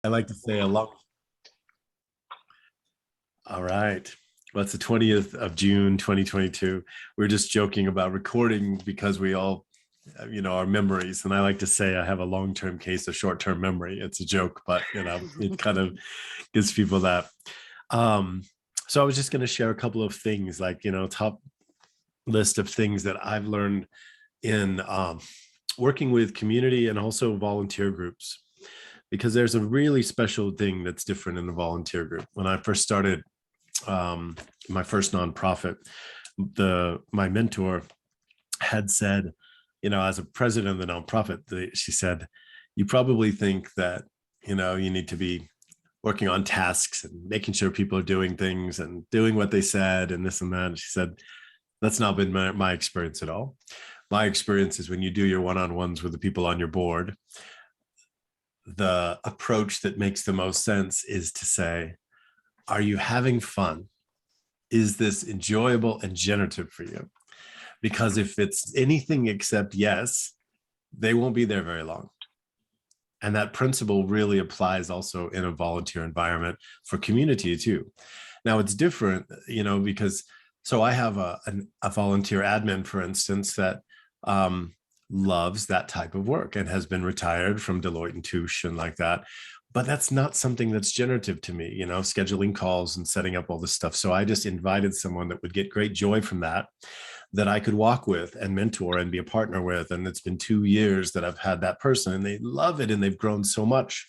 I like to say a long. All right. Well, it's the 20th of June, 2022. We're just joking about recording because we all, our memories. And I like to say I have a long-term case of short-term memory. It's a joke, but it kind of gives people that. Um, so I was just going to share a couple of things, like, top list of things that I've learned in working with community and also volunteer groups, because there's a really special thing that's different in a volunteer group. When I first started my first nonprofit, my mentor had said, as a president of the nonprofit, she said, you probably think that, you need to be working on tasks and making sure people are doing things and doing what they said and this and that. And she said, that's not been my experience at all. My experience is when you do your one-on-ones with the people on your board, the approach that makes the most sense is to say, are you having fun? Is this enjoyable and generative for you? Because if it's anything except yes, they won't be there very long. And that principle really applies also in a volunteer environment for community too. Now it's different, because so I have a volunteer admin, for instance, that loves that type of work and has been retired from Deloitte and Touche and like that. But that's not something that's generative to me, scheduling calls and setting up all this stuff. So I just invited someone that would get great joy from that I could walk with and mentor and be a partner with. And it's been 2 years that I've had that person and they love it and they've grown so much.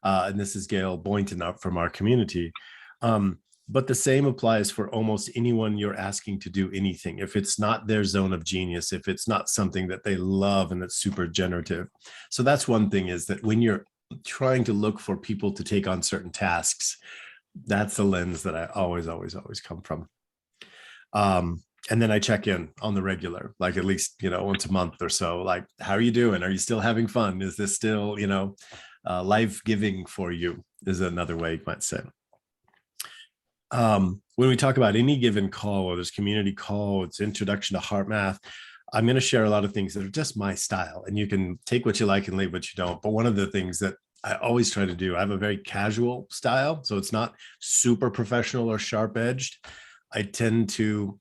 And this is Gail Boynton up from our community. But the same applies for almost anyone you're asking to do anything. If it's not their zone of genius, if it's not something that they love and that's super generative. So that's one thing, is that when you're trying to look for people to take on certain tasks, that's the lens that I always come from. And then I check in on the regular, like at least, once a month or so, like, how are you doing? Are you still having fun? Is this still, life-giving for you, is another way you might say. When we talk about any given call, whether it's community call, it's introduction to HeartMath, I'm going to share a lot of things that are just my style, and you can take what you like and leave what you don't. But one of the things that I always try to do, I have a very casual style, so it's not super professional or sharp edged. I tend to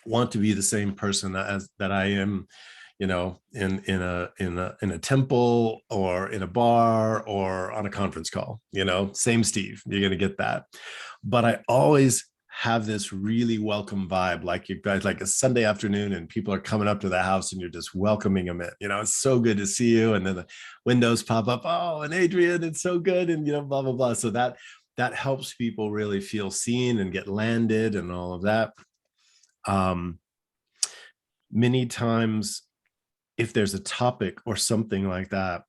want to be the same person as that I am, in a temple or in a bar or on a conference call. Same Steve, you're going to get that. But I always have this really welcome vibe, like you guys, like a Sunday afternoon and people are coming up to the house and you're just welcoming them in. It's so good to see you. And then the windows pop up. Oh, and Adrian, it's so good. And, blah, blah, blah. So that helps people really feel seen and get landed and all of that. Many times, if there's a topic or something like that,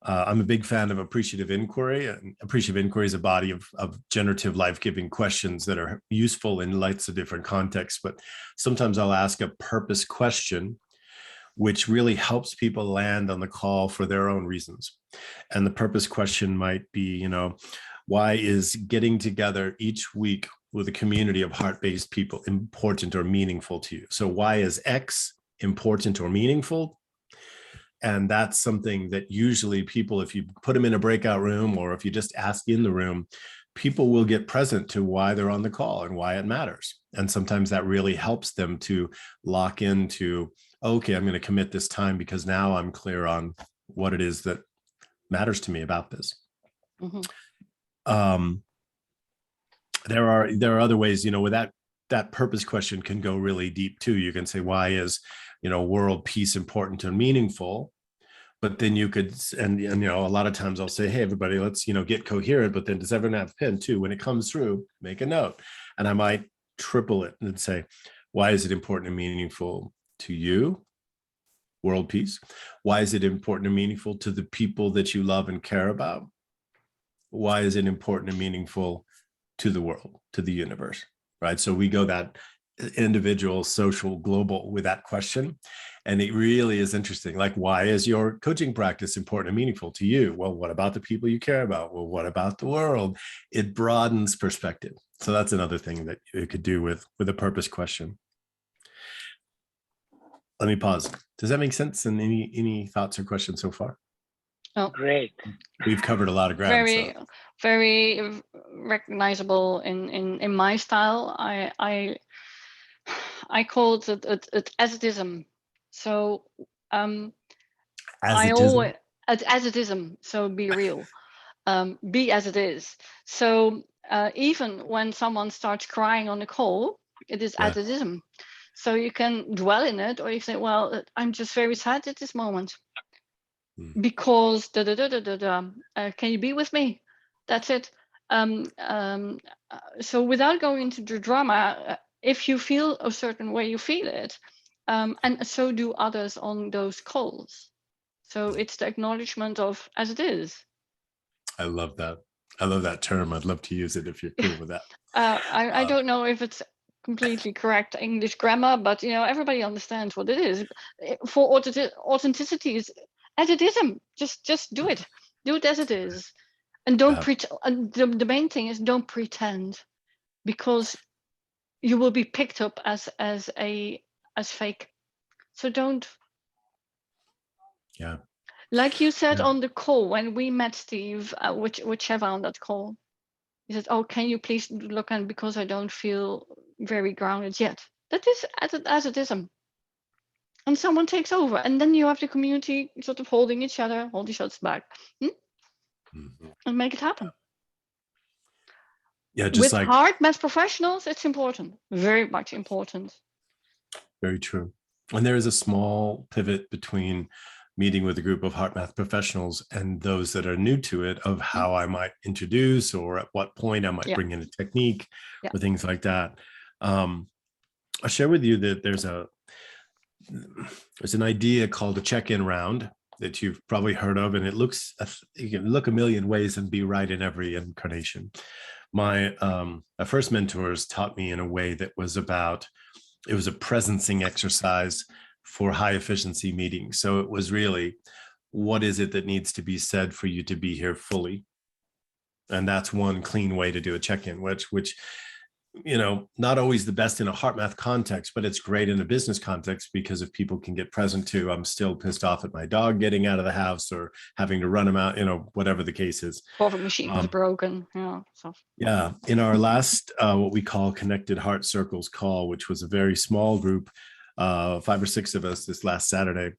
I'm a big fan of appreciative inquiry. And appreciative inquiry is a body of generative, life-giving questions that are useful in lots of different contexts. But sometimes I'll ask a purpose question, which really helps people land on the call for their own reasons. And the purpose question might be, why is getting together each week with a community of heart-based people important or meaningful to you? So why is X important or meaningful? And that's something that usually people, if you put them in a breakout room or if you just ask in the room, people will get present to why they're on the call and why it matters. And sometimes that really helps them to lock into, okay, I'm going to commit this time because now I'm clear on what it is that matters to me about this. Mm-hmm. There are other ways, where that purpose question can go really deep too. You can say, why is, world peace important and meaningful? But then you could, and a lot of times I'll say, hey, everybody, let's, get coherent. But then does everyone have a pen too? When it comes through, make a note. And I might triple it and say, why is it important and meaningful to you? World peace. Why is it important and meaningful to the people that you love and care about? Why is it important and meaningful to the world, to the universe, right? So we go that individual, social, global with that question. And it really is interesting. Like, why is your coaching practice important and meaningful to you? Well, what about the people you care about? Well, what about the world? It broadens perspective. So that's another thing that you could do with a purpose question. Let me pause. Does that make sense? And any thoughts or questions so far? Oh, Great. We've covered a lot of ground. So very, very recognizable in my style. I call it ascetism. So as I it is, always ascetism. So be real, be as it is. So even when someone starts crying on the call, it is yeah, ascetism. So you can dwell in it, or you say, "Well, I'm just very sad at this moment mm, because da da da da da da. Can you be with me?" That's it. Um, um, so without going into the drama, if you feel a certain way, you feel it, and so do others on those calls. So it's the acknowledgement of as it is. I love that. I love that term. I'd love to use it if you're cool with that. I Uh, don't know if it's completely correct English grammar, but everybody understands what it is. For authenticity is as it is. Just do it as it is, and don't yeah, pretend. The main thing is don't pretend, because you will be picked up as fake. So don't. yeah, Like you said yeah. on the call when we met Steve, whichever on that call, he said, "Oh, can you please look in because I don't feel very grounded yet." That is as it is, and someone takes over, and then you have the community sort of holding each other, hold each other's back, Mhm. and make it happen. Yeah, just With like hard math professionals, it's important, very much important. very true. And there is a small pivot between meeting with a group of heart math professionals and those that are new to it of Mm, how I might introduce or at what point I might yeah, bring in a technique yeah. or things like that. Um, I'll share with you that there's an idea called a check-in round that you've probably heard of, and it looks you can look a million ways and be right in every incarnation. My first mentors taught me in a way that was about it was a presencing exercise for high efficiency meetings. So it was really what is it that needs to be said for you to be here fully, and that's one clean way to do a check-in, which not always the best in a heart math context, but it's great in a business context because if people can get present to, I'm still pissed off at my dog getting out of the house or having to run him out, whatever the case is. Coffee machine was Um, broken, so yeah, in our last what we call Connected Heart Circles call, which was a very small group, 5 or 6 of us this last Saturday,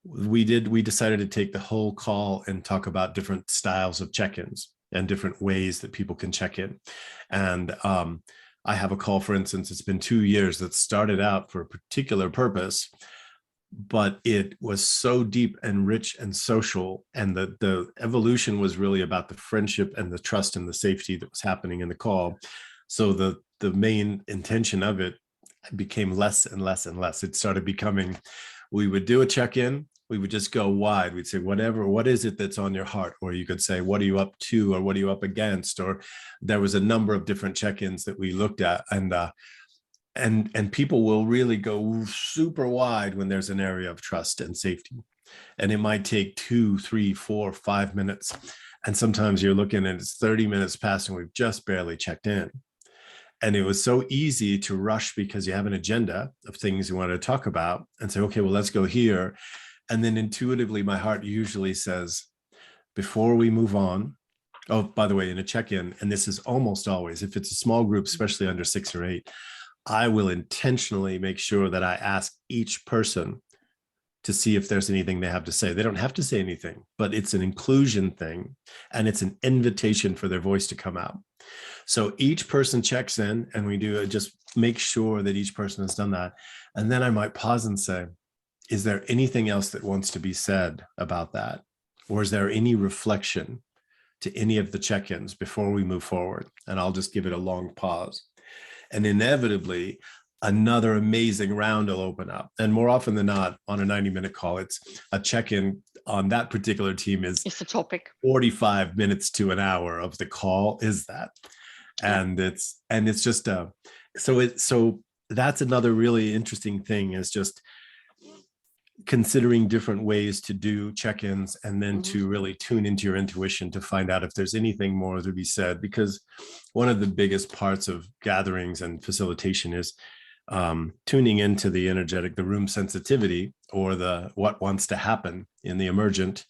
we decided to take the whole call and talk about different styles of check-ins and different ways that people can check in. And I have a call, for instance, it's been 2 years that started out for a particular purpose, but it was so deep and rich and social, and the evolution was really about the friendship and the trust and the safety that was happening in the call. So the main intention of it became less and less and less. It started becoming, we would do a check-in, we would just go wide. We'd say, what is it that's on your heart? Or you could say, what are you up to? Or what are you up against? Or there was a number of different check-ins that we looked at. And people will really go super wide when there's an area of trust and safety. And it might take 2, 3, 4, 5 minutes. And sometimes you're looking and it's 30 minutes past and we've just barely checked in. And it was so easy to rush because you have an agenda of things you want to talk about and say, okay, well, let's go here. And then intuitively, my heart usually says, before we move on, oh, by the way, in a check-in, and this is almost always, if it's a small group, especially under 6 or 8, I will intentionally make sure that I ask each person to see if there's anything they have to say. They don't have to say anything, but it's an inclusion thing and it's an invitation for their voice to come out. So each person checks in and we do just make sure that each person has done that. And then I might pause and say, is there anything else that wants to be said about that? Or is there any reflection to any of the check-ins before we move forward? And I'll just give it a long pause. And inevitably, another amazing round will open up. And more often than not, on a 90-minute call, it's a check-in on that particular team is it's the topic. 45 minutes to an hour of the call is that. Yeah. And it's just so that's another really interesting thing is just considering different ways to do check-ins and then to really tune into your intuition to find out if there's anything more to be said, because one of the biggest parts of gatherings and facilitation is tuning into the energetic, the room sensitivity, or the what wants to happen in the emergent,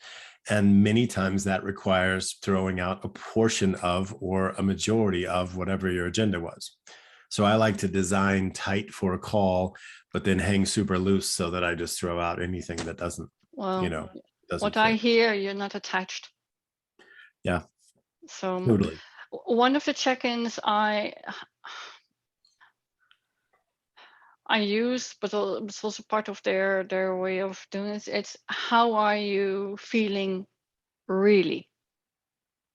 And many times that requires throwing out a portion of or a majority of whatever your agenda was. So I like to design tight for a call, but then hang super loose so that I just throw out anything that doesn't, Well, doesn't what I fit. hear, you're not attached. Yeah, So totally. one of the check-ins I use, but it's also part of their way of doing it. It's how are you feeling really?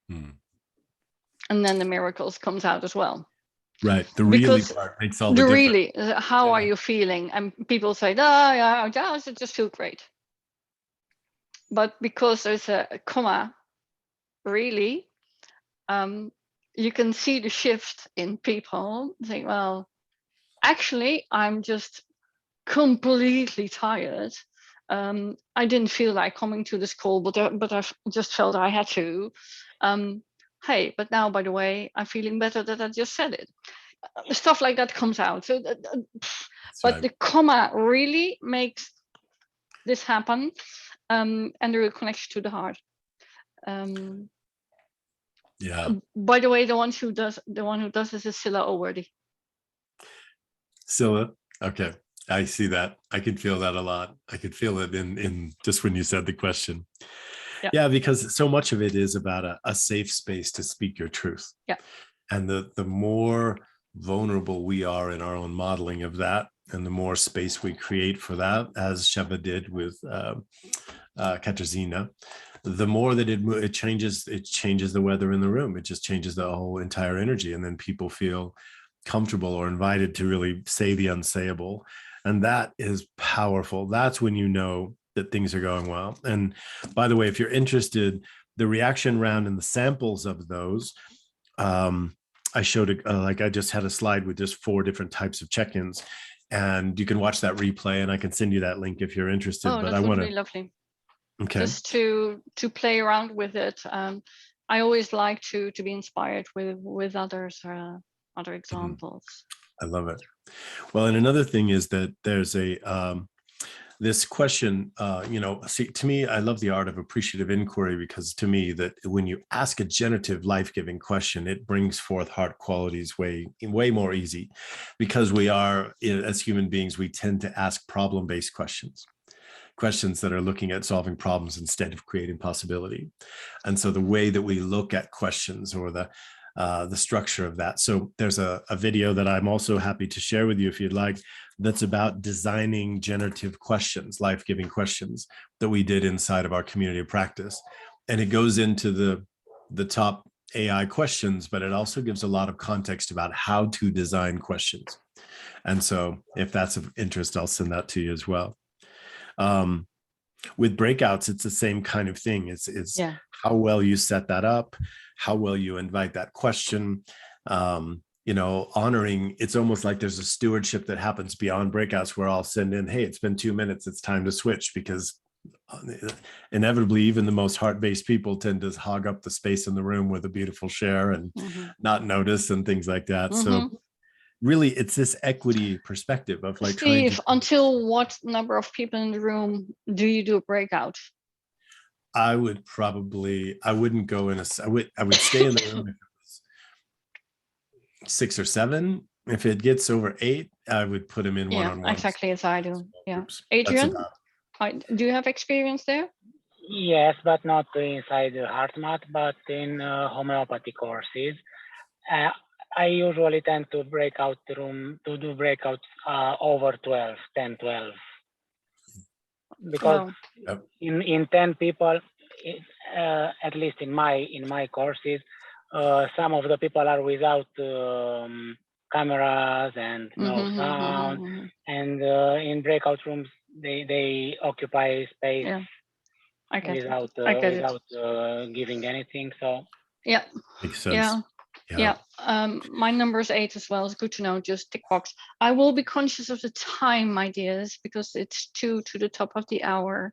And then the miracles comes out as well. Right. The really part makes all the difference. Really, how are you feeling? And people say, oh, yeah, I just feel great. But because there's a comma, really, you can see the shift in people. Think, well, actually, I'm just completely tired. I didn't feel like coming to this call, but I just felt I had to. Hey, but now, by the way, I'm feeling better that I just said it. Stuff like that comes out. So, but the comma really makes this happen, and the real connection to the heart. Yeah. By the way, the one who does this is Scylla O'Worthy. Scylla, okay. I see that. I can feel that a lot. I could feel it in just when you said the question. Yeah, because so much of it is about a safe space to speak your truth. Yeah. And the more vulnerable we are in our own modeling of that, and the more space we create for that, as Sheva did with Katarzyna, the more that it changes the weather in the room. It just changes the whole entire energy. And then people feel comfortable or invited to really say the unsayable. And that is powerful. That's when you know that things are going well. And by the way, if you're interested, the reaction round and the samples of those, I showed it, like I just had a slide with just 4 different types of check-ins, and you can watch that replay, and I can send you that link if you're interested. Oh, but that would be lovely. Okay. Just to play around with it. I always like to be inspired with others, other examples. I love it. Well, and another thing is that there's this question, see, to me, I love the art of appreciative inquiry, because to me, that when you ask a generative, life-giving question, it brings forth heart qualities way more easy, because we are, as human beings, we tend to ask problem-based questions that are looking at solving problems instead of creating possibility. And so the way that we look at questions, or the structure of that. So there's a video that I'm also happy to share with you if you'd like, that's about designing generative questions, life-giving questions, that we did inside of our community of practice. And it goes into the top AI questions, but it also gives a lot of context about how to design questions. And so if that's of interest, I'll send that to you as well. With breakouts, it's the same kind of thing. It's how well you set that up, how well you invite that question, honoring. It's almost like there's a stewardship that happens beyond breakouts, where I'll send in, hey, it's been 2 minutes, it's time to switch, because inevitably even the most heart-based people tend to hog up the space in the room with a beautiful share and not notice and things like that. So really, it's this equity perspective of like, Steve, until what number of people in the room do you do a breakout? I wouldn't go in I would stay in the room if it was 6 or 7. If it gets over 8, I would put them in one-on-one. Exactly as I do. Yeah. Adrian, do you have experience there? Yes, but not inside the HeartMath, but in homeopathy courses. I usually tend to break out the room, to do breakouts over 12, 10, 12. Because in 10 people, at least in my courses, some of the people are without cameras and no sound, and in breakout rooms they occupy space without giving anything. So yeah, makes sense. Yeah. My number is 8 as well. It's good to know. Just tick box. I will be conscious of the time, my dears, because it's 2 to the top of the hour.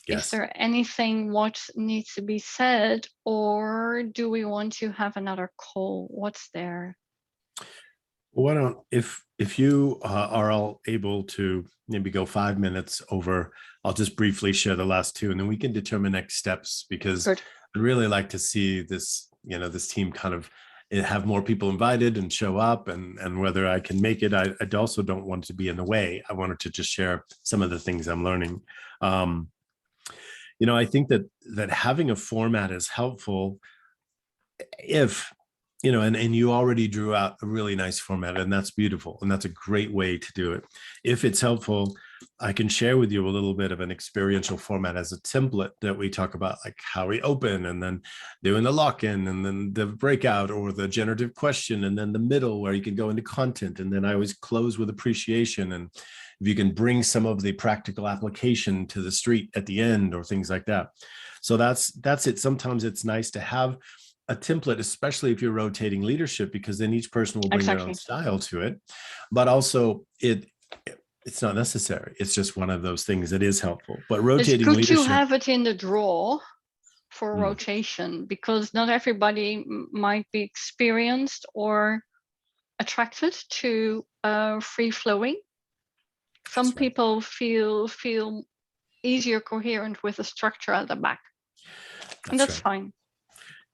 Yes. Is there anything what needs to be said, or do we want to have another call? What's there? Why don't, if you are all able to maybe go 5 minutes over, I'll just briefly share the last two, and then we can determine next steps, because Good. I'd really like to see this, this team kind of have more people invited and show up, and whether I can make it. I also don't want it to be in the way. I wanted to just share some of the things I'm learning. I think that having a format is helpful if and you already drew out a really nice format, and that's beautiful, and that's a great way to do it. If it's helpful, I can share with you a little bit of an experiential format as a template that we talk about, like how we open, and then doing the lock-in, and then the breakout or the generative question, and then the middle where you can go into content, and then I always close with appreciation. And if you can bring some of the practical application to the street at the end or things like that. So that's it. Sometimes it's nice to have a template, especially if you're rotating leadership, because then each person will bring their own style to it. But also it's not necessary. It's just one of those things that is helpful. But rotating it's good leadership, to have it in the draw for rotation, because not everybody might be experienced or attracted to free flowing. Some people feel easier coherent with a structure at the back. And that's fine.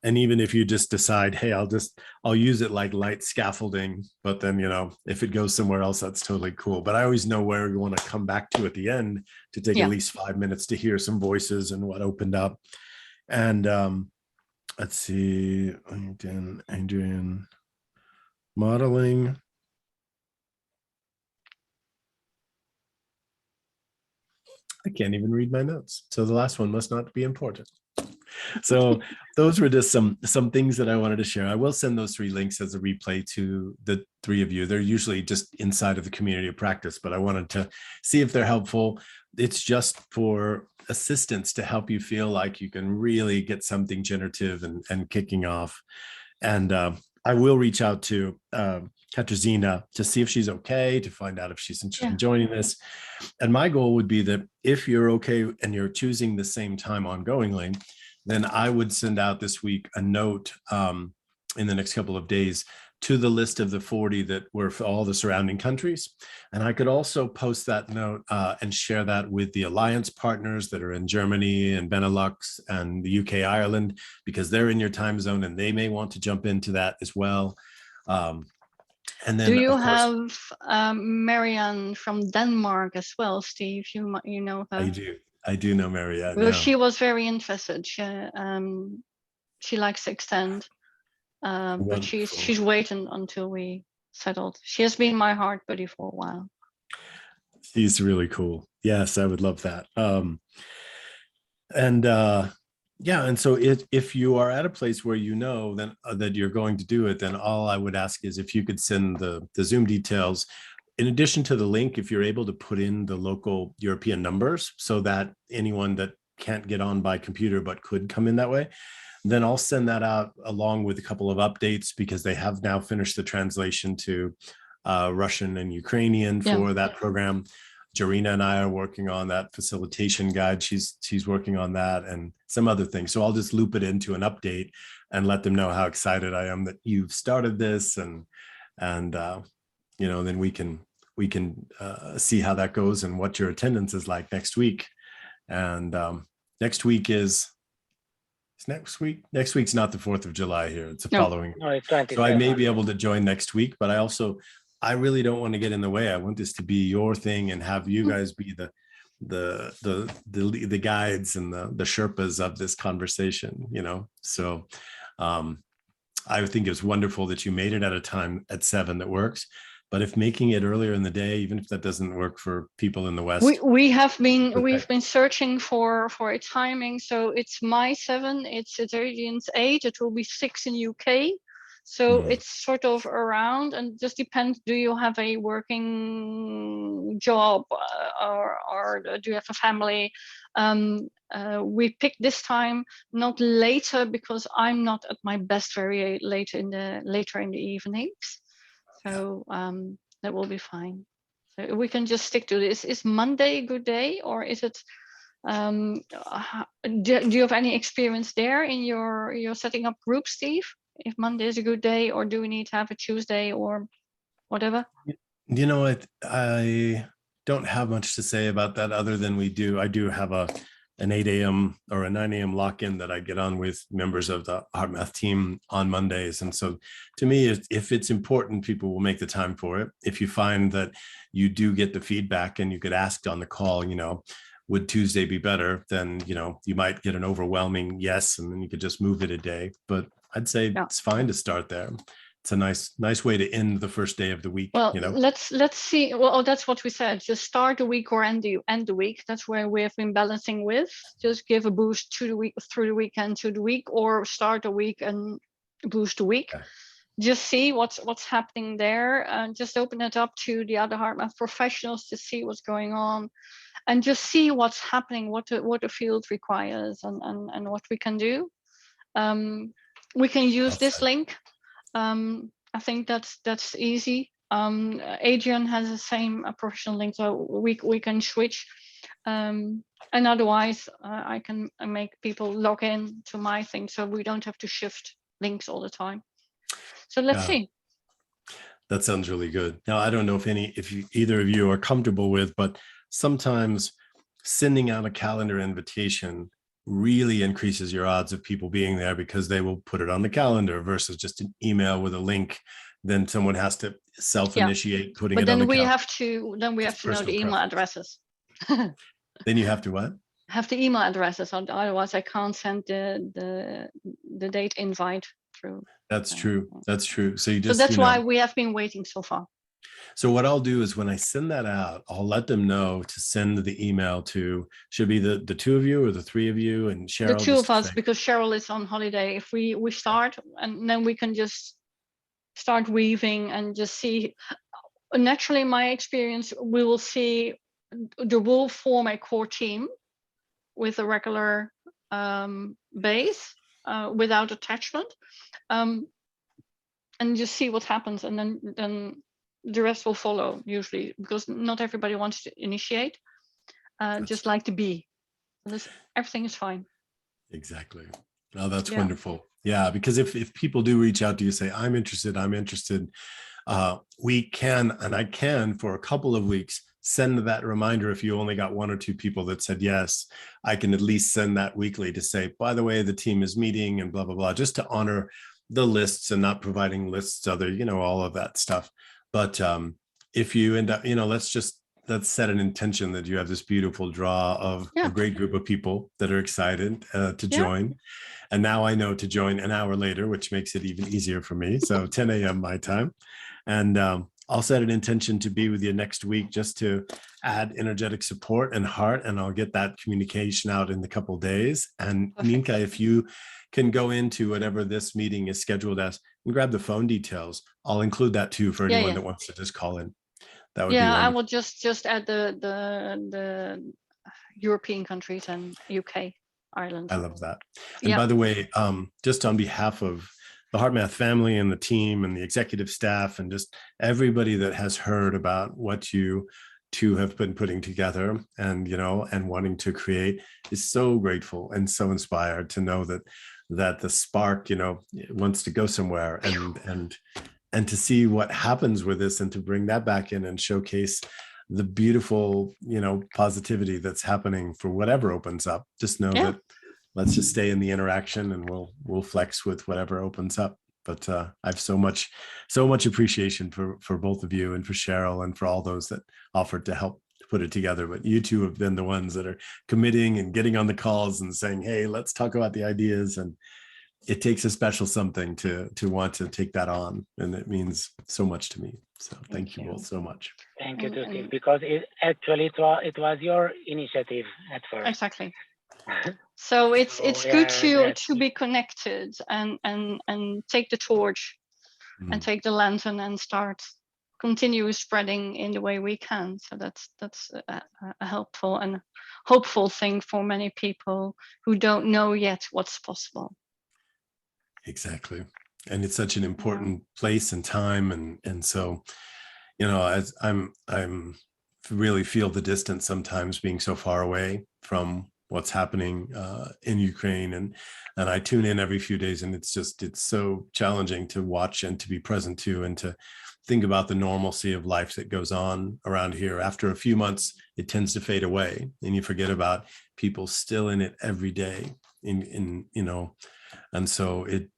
And even if you just decide, hey, I'll use it like light scaffolding, but then, if it goes somewhere else, that's totally cool. But I always know where we want to come back to at the end to take at least 5 minutes to hear some voices and what opened up. And let's see, Adrian, modeling. I can't even read my notes. So the last one must not be important. So those were just some things that I wanted to share. I will send those 3 links as a replay to the 3 of you. They're usually just inside of the community of practice, but I wanted to see if they're helpful. It's just for assistance to help you feel like you can really get something generative and kicking off. And I will reach out to Katarzyna to see if she's okay, to find out if she's interested in joining this. And my goal would be that if you're okay and you're choosing the same time ongoingly, then I would send out this week a note in the next couple of days to the list of the 40 that were for all the surrounding countries. And I could also post that note and share that with the alliance partners that are in Germany and Benelux and the UK, Ireland, because they're in your time zone and they may want to jump into that as well. And then, do you have Marianne from Denmark as well, Steve? You know her. I do know Marianne. Well, she was very interested. She likes to extend, but she's waiting until we settled. She has been my heart buddy for a while. She's really cool. Yes, I would love that. And so if you are at a place where then that you're going to do it, then all I would ask is if you could send the Zoom details. In addition to the link, if you're able to put in the local European numbers so that anyone that can't get on by computer but could come in that way, then I'll send that out along with a couple of updates, because they have now finished the translation to Russian and Ukrainian for that program. Jarina and I are working on that facilitation guide. She's working on that and some other things. So I'll just loop it into an update and let them know how excited I am that you've started this, and then we can see how that goes and what your attendance is like next week. And next week's not the 4th of July here. It's the following. No, it's 27. So I may be able to join next week, but I really don't want to get in the way. I want this to be your thing and have you guys be the guides and the Sherpas of this conversation, So I think it's wonderful that you made it at a time at 7 that works. But if making it earlier in the day, even if that doesn't work for people in the West, we've been searching for a timing. So it's my 7, it's Adrian's 8. It will be 6 in UK. So it's sort of around, and just depends. Do you have a working job or do you have a family? We picked this time not later because I'm not at my best very later in the evenings. So that will be fine. So we can just stick to this. Is Monday a good day, or is it? Do you have any experience there in your setting up group, Steve? If Monday is a good day, or do we need to have a Tuesday or whatever. You know what? I don't have much to say about that other than I do have an 8 a.m. or a 9 a.m. lock-in that I get on with members of the HeartMath team on Mondays. And so to me, if it's important, people will make the time for it. If you find that you do get the feedback and you get asked on the call, would Tuesday be better? Then, you might get an overwhelming yes, and then you could just move it a day. But I'd say it's fine to start there. It's a nice way to end the first day of the week. Well, let's see. Well, that's what we said. Just start the week or end the week. That's where we have been balancing with. Just give a boost to the week through the weekend to the week, or start a week and boost the week. Okay. Just see what's happening there, and just open it up to the other HeartMath professionals to see what's going on, and just see what's happening, what the field requires, and what we can do. We can use this link. I think that's easy. Adrian has the same professional link, so we can switch. And otherwise, I can make people log in to my thing, so we don't have to shift links all the time. So let's see. That sounds really good. Now, I don't know if either of you are comfortable with, but sometimes sending out a calendar invitation really increases your odds of people being there, because they will put it on the calendar versus just an email with a link. Then someone has to self-initiate putting it on the calendar. Then we have to know the email addresses. Then you have to what? Have the email addresses, otherwise I can't send the date invite through. That's true. That's true. So that's why we have been waiting so far. So what I'll do is when I send that out, I'll let them know to send the email to, should be the two of you or the three of you and Cheryl. The two of us, because Cheryl is on holiday. If we start, and then we can just start weaving and just see. Naturally, in my experience, we will see the will form a core team with a regular base without attachment, and just see what happens, and then the rest will follow, usually, because not everybody wants to initiate, just like to be. Everything is fine. Exactly. Oh, that's wonderful. Yeah, because if people do reach out to you, say, I'm interested, we can, and I can, for a couple of weeks, send that reminder. If you only got one or two people that said yes, I can at least send that weekly to say, by the way, the team is meeting and blah, blah, blah, just to honor the lists and not providing lists, all of that stuff. But if you end up, let's set an intention that you have this beautiful draw of a great group of people that are excited to join. And now I know to join an hour later, which makes it even easier for me. So 10 a.m. my time. And I'll set an intention to be with you next week, just to add energetic support and heart. And I'll get that communication out in a couple of days. And Nienke, if you can go into whatever this meeting is scheduled as and grab the phone details, I'll include that too for anyone that wants to just call in. That would be wonderful. I will just add the European countries and UK, Ireland. I love that. And by the way, just on behalf of the HeartMath family and the team and the executive staff and just everybody that has heard about what you two have been putting together and, and wanting to create, is so grateful and so inspired to know that the spark, wants to go somewhere, and to see what happens with this, and to bring that back in and showcase the beautiful, positivity that's happening for whatever opens up. Just know that let's just stay in the interaction, and we'll flex with whatever opens up. But I have so much appreciation for both of you, and for Cheryl, and for all those that offered to help put it together. But you two have been the ones that are committing and getting on the calls and saying, hey, let's talk about the ideas. And it takes a special something to want to take that on. And it means so much to me. So thank you both so much. Thank you, Tutti, because it was your initiative at first. Exactly. So it's good to be connected and take the torch and take the lantern and start continue spreading in the way we can. So that's a helpful and hopeful thing for many people who don't know yet what's possible. Exactly. And it's such an important place and time. And so, as I'm really feel the distance sometimes, being so far away from what's happening in Ukraine, and I tune in every few days, and it's so challenging to watch and to be present to, and to think about the normalcy of life that goes on around here. After a few months, it tends to fade away, and you forget about people still in it every day. And so it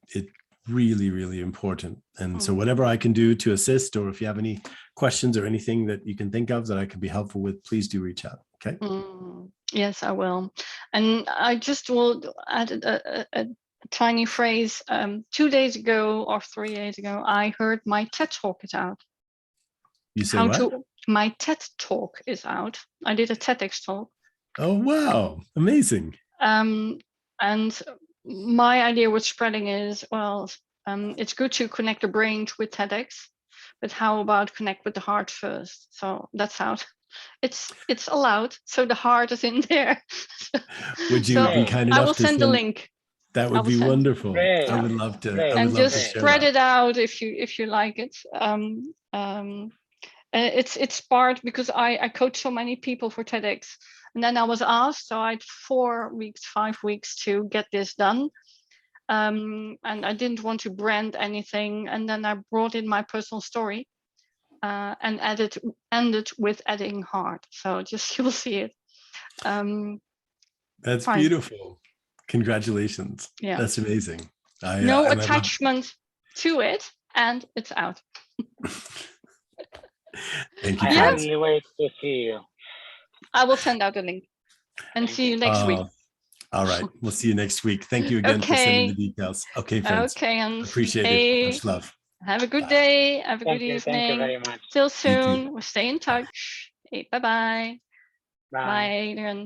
really, really important. And so whatever I can do to assist, or if you have any questions or anything that you can think of that I can be helpful with, please do reach out. Okay. Yes, I will. And I just will add a tiny phrase. 2 days ago or 3 days ago, I heard my TED Talk is out. You say what? My TED Talk is out. I did a TEDx talk. Oh, wow. Amazing. And my idea with spreading is, well, it's good to connect the brain with TEDx, but how about connect with the heart first? So that's out. It's allowed. So the heart is in there. Would you So be kind enough I will to send the link. That would be wonderful. Great. I would love to. Great. I would And love just to share spread that. it out if you like it. It's part because I coach so many people for TEDx, and then I was asked, so I had 4 weeks, 5 weeks to get this done. And I didn't want to brand anything, and then I brought in my personal story and ended with adding heart. So just you will see it. That's fine. beautiful. Congratulations. Yeah. That's amazing. No attachment to it, and it's out. Thank you. I Yeah. hardly wait to see you. I will send out the link and see you next week. All right. We'll see you next week. Thank you again for sending the details. Okay, friends. Okay, and Appreciate hey, it. Much love. have a good Bye. day. Have a Thank good you. evening. Thank you very much. Till too. soon. We'll stay in touch. Hey, bye-bye. Bye. Bye, Adrian.